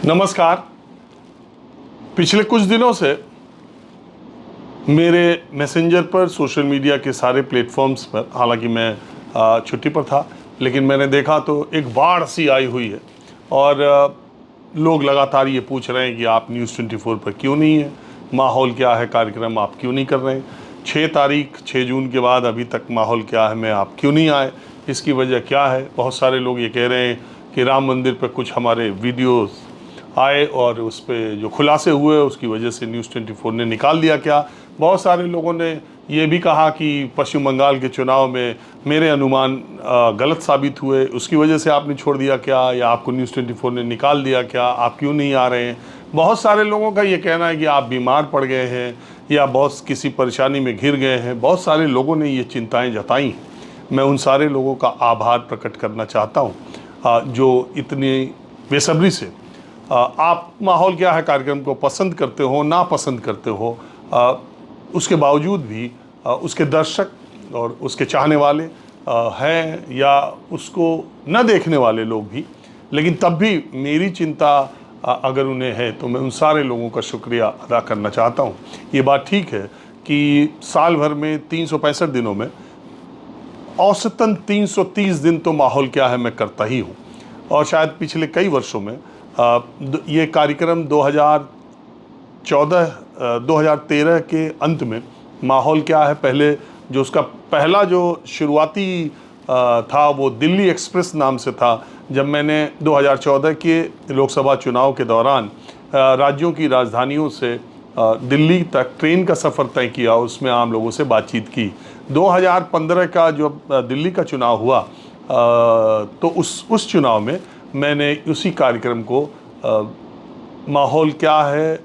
नमस्कार। पिछले कुछ दिनों से मेरे मैसेंजर पर, सोशल मीडिया के सारे प्लेटफॉर्म्स पर, हालांकि मैं छुट्टी पर था, लेकिन मैंने देखा तो एक बाढ़ सी आई हुई है। और लोग लगातार ये पूछ रहे हैं कि आप न्यूज़ 24 पर क्यों नहीं हैं, माहौल क्या है, कार्यक्रम आप क्यों नहीं कर रहे हैं। 6 जून के बाद अभी तक माहौल क्या है में आप क्यों नहीं आए, इसकी वजह क्या है। बहुत सारे लोग ये कह रहे हैं कि राम मंदिर पर कुछ हमारे वीडियोस आए और उस पर जो खुलासे हुए उसकी वजह से न्यूज़ 24 ने निकाल दिया क्या। बहुत सारे लोगों ने ये भी कहा कि पश्चिम बंगाल के चुनाव में मेरे अनुमान गलत साबित हुए, उसकी वजह से आपने छोड़ दिया क्या, या आपको न्यूज़ 24 ने निकाल दिया क्या, आप क्यों नहीं आ रहे हैं। बहुत सारे लोगों का ये कहना है कि आप बीमार पड़ गए हैं या बहुत किसी परेशानी में घिर गए हैं। बहुत सारे लोगों ने ये चिंताएँ जताई। मैं उन सारे लोगों का आभार प्रकट करना चाहता हूँ जो इतनी बेसब्री से आप माहौल क्या है कार्यक्रम को पसंद करते हो, ना पसंद करते हो, उसके बावजूद भी उसके दर्शक और उसके चाहने वाले हैं या उसको न देखने वाले लोग भी, लेकिन तब भी मेरी चिंता अगर उन्हें है तो मैं उन सारे लोगों का शुक्रिया अदा करना चाहता हूँ। ये बात ठीक है कि साल भर में 365 दिनों में औसतन 330 दिन तो माहौल क्या है मैं करता ही हूँ। और शायद पिछले कई वर्षों में ये कार्यक्रम 2013 के अंत में माहौल क्या है, पहले जो उसका पहला जो शुरुआती था वो दिल्ली एक्सप्रेस नाम से था। जब मैंने 2014 के लोकसभा चुनाव के दौरान राज्यों की राजधानियों से दिल्ली तक ट्रेन का सफ़र तय किया, उसमें आम लोगों से बातचीत की। 2015 का जो दिल्ली का चुनाव हुआ तो उस चुनाव में मैंने उसी कार्यक्रम को माहौल क्या है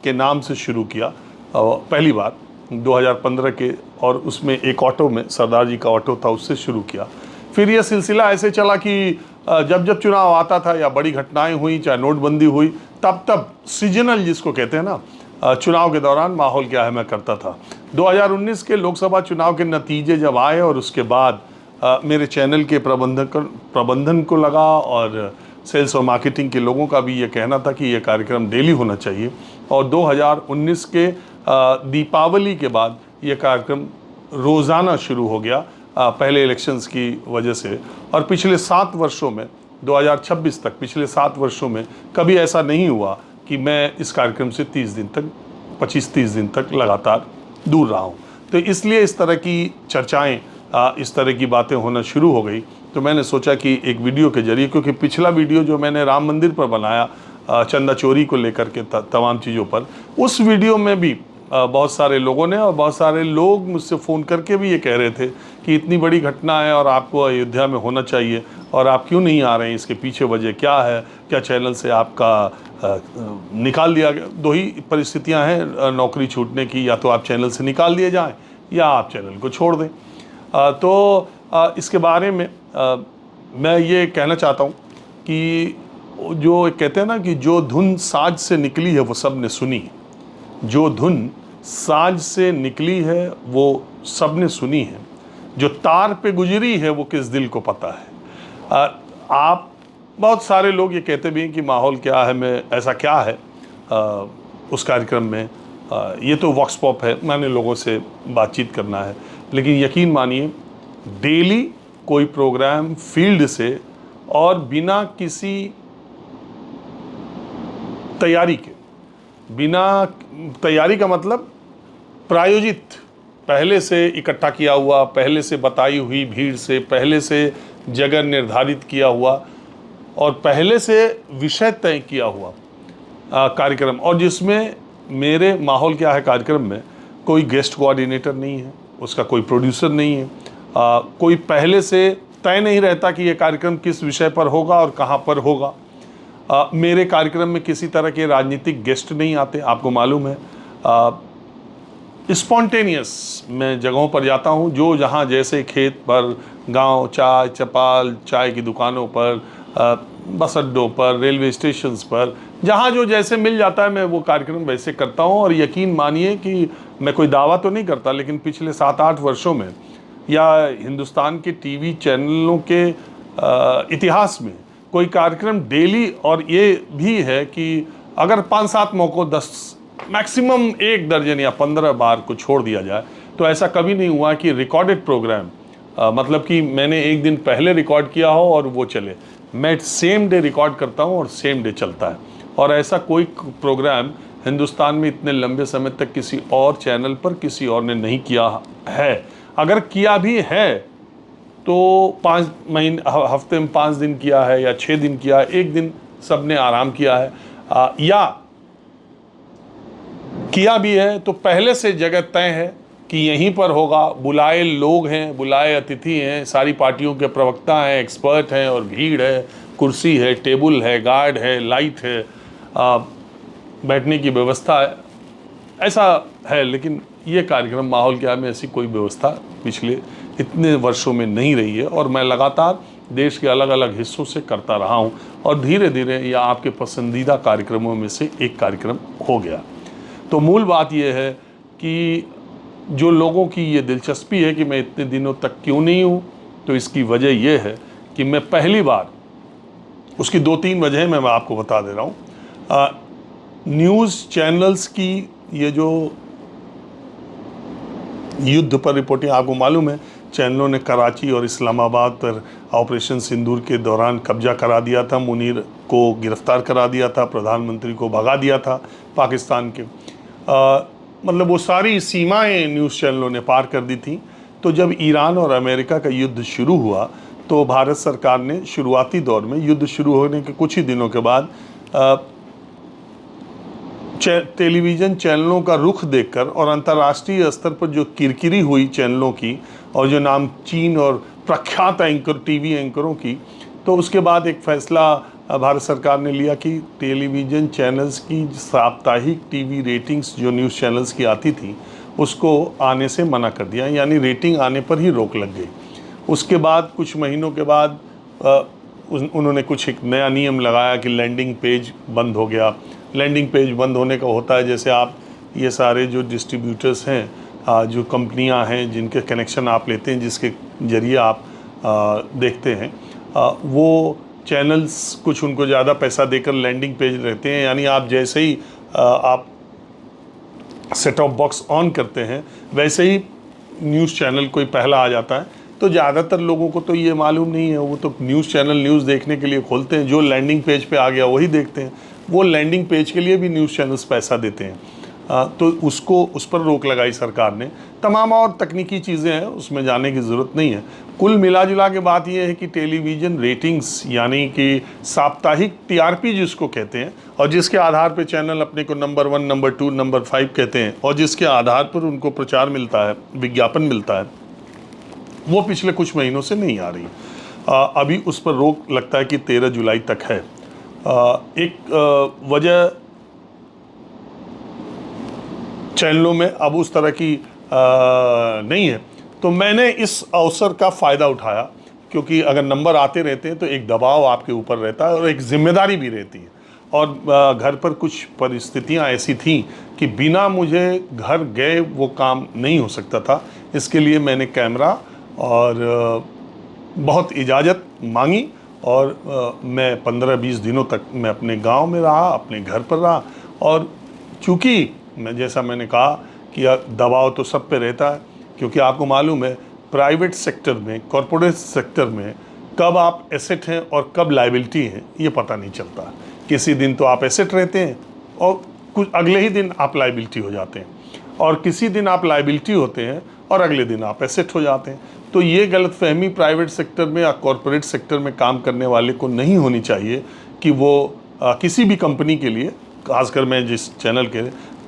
के नाम से शुरू किया पहली बार 2015 के, और उसमें एक ऑटो में, सरदार जी का ऑटो था, उससे शुरू किया। फिर यह सिलसिला ऐसे चला कि जब जब चुनाव आता था या बड़ी घटनाएं हुई, चाहे नोटबंदी हुई, तब सीजनल जिसको कहते हैं ना, चुनाव के दौरान माहौल क्या है मैं करता था। 2019 के लोकसभा चुनाव के नतीजे जब आए और उसके बाद मेरे चैनल के प्रबंधन को लगा और सेल्स और मार्केटिंग के लोगों का भी ये कहना था कि ये कार्यक्रम डेली होना चाहिए। और 2019 के दीपावली के बाद ये कार्यक्रम रोज़ाना शुरू हो गया, पहले इलेक्शंस की वजह से। और पिछले 7 वर्षों में, 2026 तक, पिछले 7 वर्षों में कभी ऐसा नहीं हुआ कि मैं इस कार्यक्रम से 25-30 दिन तक लगातार दूर रहा हूँ। तो इसलिए इस तरह की चर्चाएँ, इस तरह की बातें होना शुरू हो गई। तो मैंने सोचा कि एक वीडियो के जरिए, क्योंकि पिछला वीडियो जो मैंने राम मंदिर पर बनाया चंदा चोरी को लेकर के तमाम चीज़ों पर, उस वीडियो में भी बहुत सारे लोगों ने और बहुत सारे लोग मुझसे फ़ोन करके भी ये कह रहे थे कि इतनी बड़ी घटना है और आपको अयोध्या में होना चाहिए और आप क्यों नहीं आ रहे हैं, इसके पीछे वजह क्या है, क्या चैनल से आपका निकाल दिया गया। 2 ही परिस्थितियाँ हैं नौकरी छूटने की, या तो आप चैनल से निकाल दिए जाएँ या आप चैनल को छोड़ दें। तो इसके बारे में मैं ये कहना चाहता हूँ कि जो कहते हैं ना कि जो धुन साज से निकली है वो सब ने सुनी है। जो धुन साज से निकली है वो सब ने सुनी है, जो तार पे गुजरी है वो किस दिल को पता है। आप बहुत सारे लोग ये कहते भी हैं कि माहौल क्या है में ऐसा क्या है उस कार्यक्रम में, ये तो वॉक्स पॉप है, मैंने लोगों से बातचीत करना है। लेकिन यकीन मानिए, डेली कोई प्रोग्राम फील्ड से और बिना किसी तैयारी के, बिना तैयारी का मतलब प्रायोजित, पहले से इकट्ठा किया हुआ, पहले से बताई हुई भीड़ से, पहले से जगह निर्धारित किया हुआ और पहले से विषय तय किया हुआ कार्यक्रम, और जिसमें मेरे माहौल क्या है कार्यक्रम में कोई गेस्ट कोऑर्डिनेटर नहीं है, उसका कोई प्रोड्यूसर नहीं है, कोई पहले से तय नहीं रहता कि ये कार्यक्रम किस विषय पर होगा और कहाँ पर होगा। मेरे कार्यक्रम में किसी तरह के राजनीतिक गेस्ट नहीं आते, आपको मालूम है। स्पॉन्टेनियस मैं जगहों पर जाता हूँ, जो जहाँ जैसे खेत पर, गांव, चाय चपाल, चाय की दुकानों पर, बस अड्डों पर, रेलवे स्टेशंस पर, जहाँ जो जैसे मिल जाता है मैं वो कार्यक्रम वैसे करता हूँ। और यकीन मानिए कि मैं कोई दावा तो नहीं करता, लेकिन पिछले 7-8 वर्षों में या हिंदुस्तान के टीवी चैनलों के इतिहास में कोई कार्यक्रम डेली, और ये भी है कि अगर 5-7 मौक़ों 10 मैक्सिमम 1 दर्जन या 15 बार को छोड़ दिया जाए, तो ऐसा कभी नहीं हुआ कि रिकॉर्डेड प्रोग्राम, मतलब कि मैंने एक दिन पहले रिकॉर्ड किया हो और वो चले। मैं सेम डे रिकॉर्ड करता हूँ और सेम डे चलता है, और ऐसा कोई प्रोग्राम हिंदुस्तान में इतने लंबे समय तक किसी और चैनल पर किसी और ने नहीं किया है। अगर किया भी है तो 5 महीने, हफ्ते में 5 दिन किया है या 6 दिन किया है, एक दिन सब ने आराम किया है, या किया भी है तो पहले से जगह तय है कि यहीं पर होगा, बुलाए लोग हैं, बुलाए अतिथि हैं, सारी पार्टियों के प्रवक्ता हैं, एक्सपर्ट हैं, और भीड़ है, कुर्सी है, टेबल है, गार्ड है, लाइट है, बैठने की व्यवस्था है, ऐसा है। लेकिन ये कार्यक्रम माहौल क्या में ऐसी कोई व्यवस्था पिछले इतने वर्षों में नहीं रही है, और मैं लगातार देश के अलग अलग हिस्सों से करता रहा हूँ, और धीरे धीरे यह आपके पसंदीदा कार्यक्रमों में से एक कार्यक्रम हो गया। तो मूल बात यह है कि जो लोगों की ये दिलचस्पी है कि मैं इतने दिनों तक क्यों नहीं हूँ, तो इसकी वजह यह है कि मैं पहली बार, उसकी 2-3 वजह मैं आपको बता दे रहा हूँ। न्यूज़ चैनल्स की ये जो युद्ध पर रिपोर्टिंग, आपको मालूम है चैनलों ने कराची और इस्लामाबाद पर ऑपरेशन सिंदूर के दौरान कब्जा करा दिया था, मुनीर को गिरफ्तार करा दिया था, प्रधानमंत्री को भगा दिया था पाकिस्तान के, मतलब वो सारी सीमाएं न्यूज़ चैनलों ने पार कर दी थी। तो जब ईरान और अमेरिका का युद्ध शुरू हुआ, तो भारत सरकार ने शुरुआती दौर में, युद्ध शुरू होने के कुछ ही दिनों के बाद, टेलीविज़न चैनलों का रुख देखकर और अंतर्राष्ट्रीय स्तर पर जो किरकिरी हुई चैनलों की, और जो नामचीन और प्रख्यात एंकर, टीवी एंकरों की, तो उसके बाद एक फ़ैसला भारत सरकार ने लिया कि टेलीविज़न चैनल्स की साप्ताहिक टीवी रेटिंग्स जो न्यूज़ चैनल्स की आती थी, उसको आने से मना कर दिया, यानी रेटिंग आने पर ही रोक लग गई। उसके बाद कुछ महीनों के बाद उन्होंने कुछ एक नया नियम लगाया कि लैंडिंग पेज बंद हो गया। लैंडिंग पेज बंद होने का होता है, जैसे आप ये सारे जो डिस्ट्रीब्यूटर्स हैं, जो कंपनियां हैं जिनके कनेक्शन आप लेते हैं, जिसके ज़रिए आप देखते हैं, वो चैनल्स कुछ उनको ज़्यादा पैसा देकर लैंडिंग पेज रहते हैं, यानी आप जैसे ही आप सेट टॉप बॉक्स ऑन करते हैं, वैसे ही न्यूज़ चैनल कोई पहला आ जाता है। तो ज़्यादातर लोगों को तो ये मालूम नहीं है, वो तो न्यूज़ चैनल न्यूज़ देखने के लिए खोलते हैं, जो लैंडिंग पेज पे आ गया वही देखते हैं। वो लैंडिंग पेज के लिए भी न्यूज़ चैनल्स पैसा देते हैं, तो उस पर रोक लगाई सरकार ने। तमाम और तकनीकी चीज़ें हैं, उसमें जाने की ज़रूरत नहीं है। कुल मिला जुला के बात यह है कि टेलीविज़न रेटिंग्स, यानी कि साप्ताहिक टीआरपी जिसको कहते हैं, और जिसके आधार पर चैनल अपने को नंबर 1, नंबर 2, नंबर 5 कहते हैं, और जिसके आधार पर उनको प्रचार मिलता है, विज्ञापन मिलता है, वो पिछले कुछ महीनों से नहीं आ रही। अभी उस पर रोक लगता है कि 13 जुलाई तक है। एक वजह चैनलों में अब उस तरह की नहीं है, तो मैंने इस अवसर का फ़ायदा उठाया, क्योंकि अगर नंबर आते रहते हैं तो एक दबाव आपके ऊपर रहता है और एक जिम्मेदारी भी रहती है। और घर पर कुछ परिस्थितियां ऐसी थीं कि बिना मुझे घर गए वो काम नहीं हो सकता था। इसके लिए मैंने कैमरा और बहुत इजाज़त मांगी, और मैं 15-20 दिनों तक मैं अपने गांव में रहा, अपने घर पर रहा। और चूँकि जैसा मैंने कहा कि दबाव तो सब पे रहता है, क्योंकि आपको मालूम है प्राइवेट सेक्टर में, कॉरपोरेट सेक्टर में कब आप एसेट हैं और कब लायबिलिटी हैं ये पता नहीं चलता। किसी दिन तो आप एसेट रहते हैं और कुछ अगले ही दिन आप लायबिलिटी हो जाते हैं, और किसी दिन आप लायबिलिटी होते हैं और अगले दिन आप एसेट हो जाते हैं। तो ये गलतफहमी प्राइवेट सेक्टर में या कॉरपोरेट सेक्टर में काम करने वाले को नहीं होनी चाहिए कि वो किसी भी कंपनी के लिए, खासकर मैं जिस चैनल के,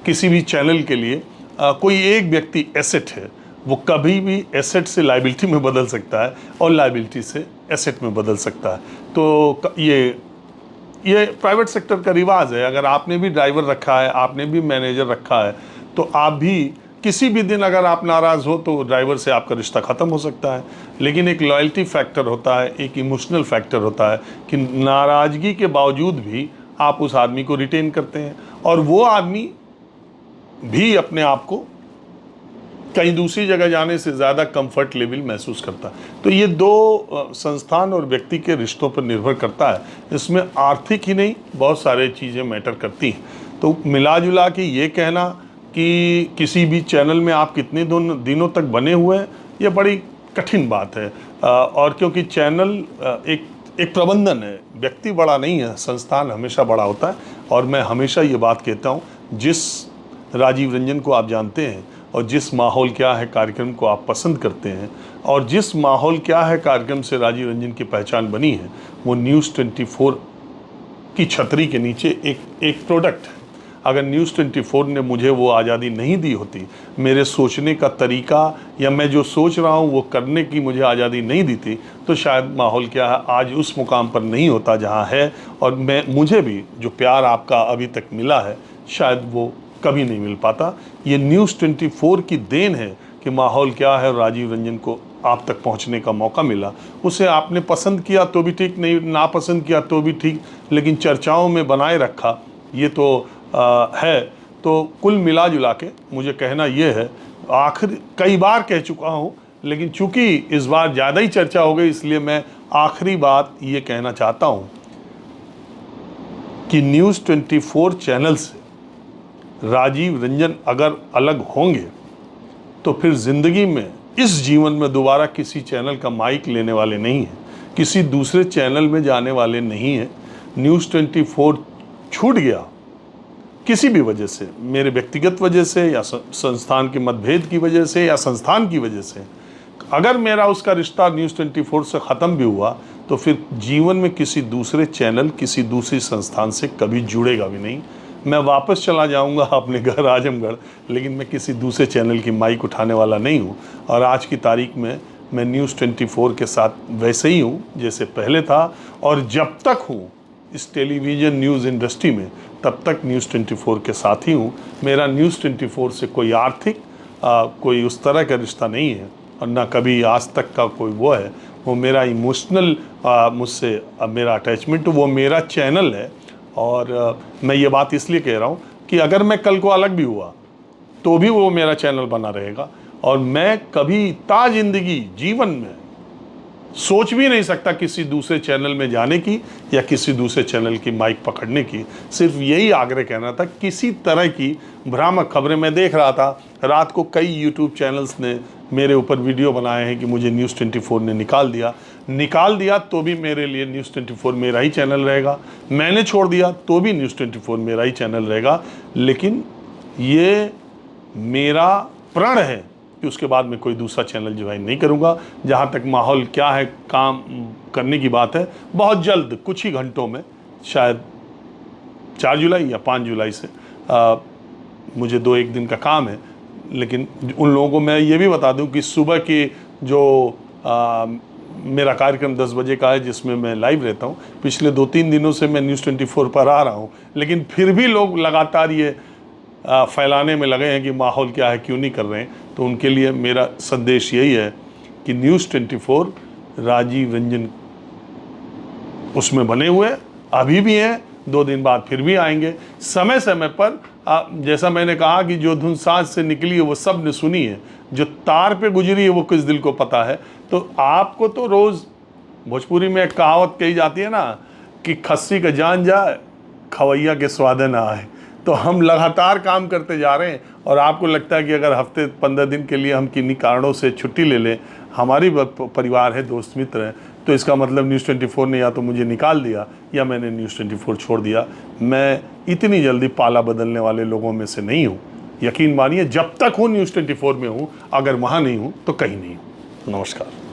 किसी भी चैनल के लिए कोई एक व्यक्ति एसेट है, वो कभी भी एसेट से लायबिलिटी में बदल सकता है और लायबिलिटी से एसेट में बदल सकता है। तो ये प्राइवेट सेक्टर का रिवाज है। अगर आपने भी ड्राइवर रखा है, आपने भी मैनेजर रखा है, तो आप भी किसी भी दिन अगर आप नाराज़ हो तो ड्राइवर से आपका रिश्ता ख़त्म हो सकता है। लेकिन एक लॉयल्टी फैक्टर होता है, एक इमोशनल फैक्टर होता है कि नाराज़गी के बावजूद भी आप उस आदमी को रिटेन करते हैं, और वो आदमी भी अपने आप को कहीं दूसरी जगह जाने से ज़्यादा कंफर्ट लेवल महसूस करता है। तो ये दो संस्थान और व्यक्ति के रिश्तों पर निर्भर करता है। इसमें आर्थिक ही नहीं, बहुत सारे चीज़ें मैटर करती हैं। तो मिला जुला के ये कहना कि किसी भी चैनल में आप कितने दिनों तक बने हुए हैं, ये बड़ी कठिन बात है। और क्योंकि चैनल एक प्रबंधन है, व्यक्ति बड़ा नहीं है, संस्थान हमेशा बड़ा होता है। और मैं हमेशा ये बात कहता हूँ, जिस राजीव रंजन को आप जानते हैं और जिस माहौल क्या है कार्यक्रम को आप पसंद करते हैं और जिस माहौल क्या है कार्यक्रम से राजीव रंजन की पहचान बनी है, वो न्यूज़ 24 की छतरी के नीचे एक प्रोडक्ट है। अगर न्यूज़ 24 ने मुझे वो आज़ादी नहीं दी होती, मेरे सोचने का तरीका या मैं जो सोच रहा हूँ वो करने की मुझे आज़ादी नहीं दी थी, तो शायद माहौल क्या है आज उस मुकाम पर नहीं होता जहाँ है। और मुझे भी जो प्यार आपका अभी तक मिला है, शायद वो कभी नहीं मिल पाता। ये न्यूज़ 24 की देन है कि माहौल क्या है और राजीव रंजन को आप तक पहुंचने का मौका मिला। उसे आपने पसंद किया तो भी ठीक, नहीं नापसंद किया तो भी ठीक, लेकिन चर्चाओं में बनाए रखा, ये तो है। तो कुल मिला जुला के मुझे कहना ये है, आखिर कई बार कह चुका हूँ, लेकिन चूंकि इस बार ज़्यादा ही चर्चा हो गई, इसलिए मैं आखिरी बात ये कहना चाहता हूँ कि न्यूज़ 24 चैनल से राजीव रंजन अगर अलग होंगे तो फिर ज़िंदगी में, इस जीवन में दोबारा किसी चैनल का माइक लेने वाले नहीं हैं, किसी दूसरे चैनल में जाने वाले नहीं हैं। न्यूज़ 24 छूट गया किसी भी वजह से, मेरे व्यक्तिगत वजह से या संस्थान के मतभेद की वजह से या संस्थान की वजह से, अगर मेरा उसका रिश्ता न्यूज़ 24 से ख़त्म भी हुआ तो फिर जीवन में किसी दूसरे चैनल, किसी दूसरी संस्थान से कभी जुड़ेगा भी नहीं। मैं वापस चला जाऊंगा अपने घर आजमगढ़, लेकिन मैं किसी दूसरे चैनल की माइक उठाने वाला नहीं हूं। और आज की तारीख में मैं न्यूज़ 24 के साथ वैसे ही हूं जैसे पहले था, और जब तक हूं इस टेलीविज़न न्यूज़ इंडस्ट्री में, तब तक न्यूज़ 24 के साथ ही हूं। मेरा न्यूज़ 24 से कोई आर्थिक कोई उस तरह का रिश्ता नहीं है, और ना कभी आज तक का कोई वो है। वो मेरा इमोशनल मुझसे मेरा अटैचमेंट, वो मेरा चैनल है। और मैं ये बात इसलिए कह रहा हूँ कि अगर मैं कल को अलग भी हुआ तो भी वो मेरा चैनल बना रहेगा। और मैं कभी जिंदगी जीवन में सोच भी नहीं सकता किसी दूसरे चैनल में जाने की या किसी दूसरे चैनल की माइक पकड़ने की। सिर्फ यही आग्रह कहना था। किसी तरह की भ्रामक खबरें मैं देख रहा था, रात को कई यूट्यूब चैनल्स ने मेरे ऊपर वीडियो बनाए हैं कि मुझे न्यूज़ 24 ने निकाल दिया तो भी मेरे लिए न्यूज़ 24 मेरा ही चैनल रहेगा। मैंने छोड़ दिया तो भी न्यूज़ 24 मेरा ही चैनल रहेगा। लेकिन ये मेरा प्रण है कि उसके बाद मैं कोई दूसरा चैनल ज्वाइन नहीं करूंगा। जहाँ तक माहौल क्या है काम करने की बात है, बहुत जल्द कुछ ही घंटों में, शायद 4 जुलाई या 5 जुलाई से मुझे 2-1 दिन का काम है। लेकिन उन लोगों को मैं ये भी बता दूं कि सुबह की जो मेरा कार्यक्रम 10 बजे का है जिसमें मैं लाइव रहता हूं, पिछले 2-3 दिनों से मैं न्यूज़ 24 पर आ रहा हूं, लेकिन फिर भी लोग लगातार ये फैलाने में लगे हैं कि माहौल क्या है, क्यों नहीं कर रहे हैं। तो उनके लिए मेरा संदेश यही है कि न्यूज़ 24 राजीव रंजन उसमें बने हुए अभी भी हैं, 2 दिन बाद फिर भी आएंगे। समय समय पर जैसा मैंने कहा कि जो धुन सांस से निकली है वो सब ने सुनी है, जो तार पे गुजरी है वो किस दिल को पता है। तो आपको तो रोज़ भोजपुरी में एक कहावत कही जाती है ना कि खस्सी का जान जाए खवैया के स्वाद ना आए। तो हम लगातार काम करते जा रहे हैं, और आपको लगता है कि अगर हफ्ते 15 दिन के लिए हम किन्हीं कारणों से छुट्टी ले लें, हमारी परिवार है, दोस्त मित्र हैं, तो इसका मतलब न्यूज़ 24 ने या तो मुझे निकाल दिया या मैंने न्यूज़ 24 छोड़ दिया। मैं इतनी जल्दी पाला बदलने वाले लोगों में से नहीं हूँ। यकीन मानिए, जब तक हूँ न्यूज़ 24 में हूँ, अगर वहाँ नहीं हूँ तो कहीं नहीं हूँ। नमस्कार।